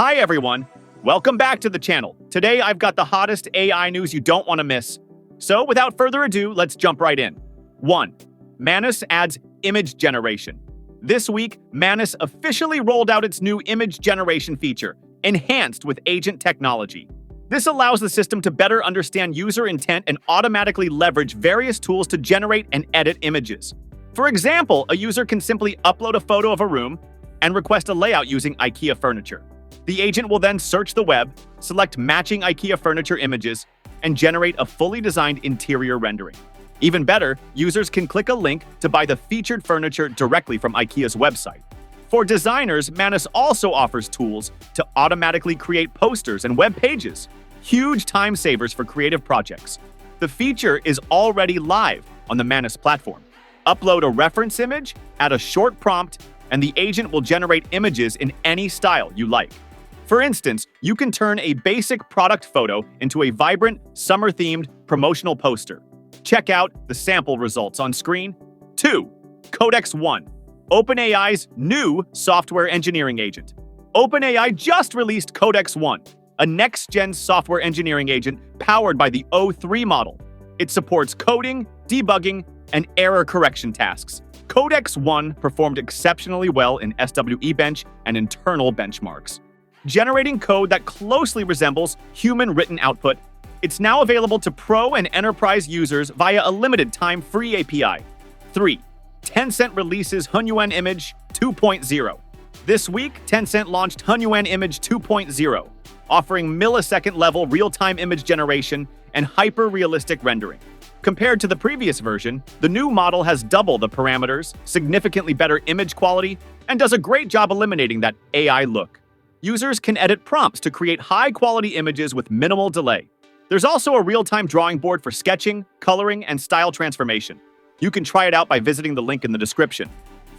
Hi everyone, welcome back to the channel. Today I've got the hottest AI news you don't want to miss. So without further ado, let's jump right in. 1. Manus adds image generation. This week, Manus officially rolled out its new image generation feature, enhanced with agent technology. This allows the system to better understand user intent and automatically leverage various tools to generate and edit images. For example, a user can simply upload a photo of a room and request a layout using IKEA furniture. The agent will then search the web, select matching IKEA furniture images, and generate a fully designed interior rendering. Even better, users can click a link to buy the featured furniture directly from IKEA's website. For designers, Manus also offers tools to automatically create posters and web pages. Huge time savers for creative projects. The feature is already live on the Manus platform. Upload a reference image, add a short prompt, and the agent will generate images in any style you like. For instance, you can turn a basic product photo into a vibrant, summer-themed promotional poster. Check out the sample results on screen. 2. Codex-1, OpenAI's new software engineering agent. OpenAI just released Codex-1, a next-gen software engineering agent powered by the O3 model. It supports coding, debugging, and error correction tasks. Codex-1 performed exceptionally well in SWE bench and internal benchmarks, generating code that closely resembles human-written output. It's now available to pro and enterprise users via a limited-time free API. 3. Tencent releases Hunyuan Image 2.0. This week, Tencent launched Hunyuan Image 2.0, offering millisecond-level real-time image generation and hyper-realistic rendering. Compared to the previous version, the new model has double the parameters, significantly better image quality, and does a great job eliminating that AI look. Users can edit prompts to create high-quality images with minimal delay. There's also a real-time drawing board for sketching, coloring, and style transformation. You can try it out by visiting the link in the description.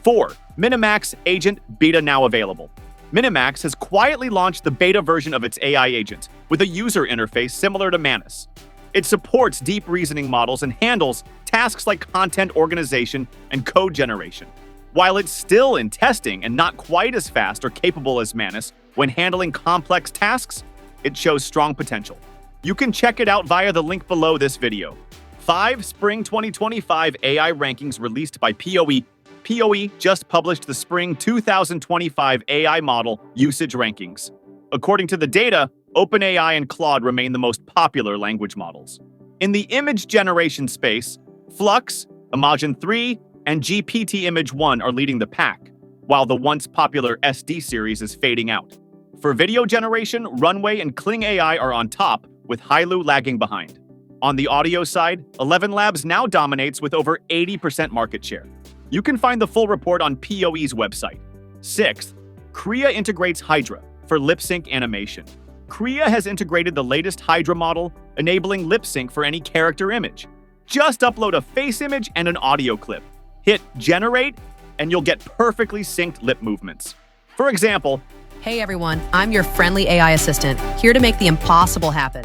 4. Minimax Agent Beta now available. Minimax has quietly launched the beta version of its AI agent, with a user interface similar to Manus. It supports deep reasoning models and handles tasks like content organization and code generation. While it's still in testing and not quite as fast or capable as Manus when handling complex tasks, it shows strong potential. You can check it out via the link below this video. 5. Spring 2025 AI rankings released by POE. POE just published the Spring 2025 AI model usage rankings. According to the data, OpenAI and Claude remain the most popular language models. In the image generation space, Flux, Imagen 3, and GPT Image 1 are leading the pack, while the once popular SD series is fading out. For video generation, Runway and Kling AI are on top, with Hailu lagging behind. On the audio side, 11 Labs now dominates with over 80% market share. You can find the full report on POE's website. 6th, Krea integrates Hydra for lip sync animation. Krea has integrated the latest Hydra model, enabling lip sync for any character image. Just upload a face image and an audio clip. Hit generate, and you'll get perfectly synced lip movements. For example, "Hey everyone, I'm your friendly AI assistant, here to make the impossible happen."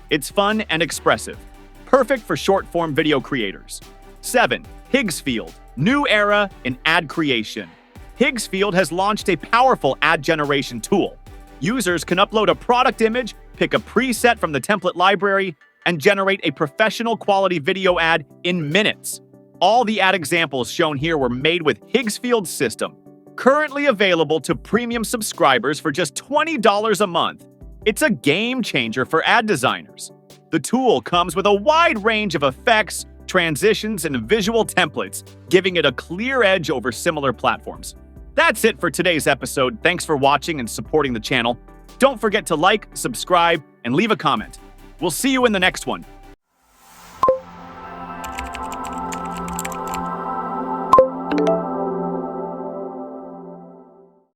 It's fun and expressive, perfect for short-form video creators. 7. Higgsfield, new era in ad creation. Higgsfield has launched a powerful ad generation tool. Users can upload a product image, pick a preset from the template library, and generate a professional quality video ad in minutes. All the ad examples shown here were made with Higgsfield's system, currently available to premium subscribers for just $20 a month. It's a game changer for ad designers. The tool comes with a wide range of effects, transitions, and visual templates, giving it a clear edge over similar platforms. That's it for today's episode. Thanks for watching and supporting the channel. Don't forget to like, subscribe, and leave a comment. We'll see you in the next one.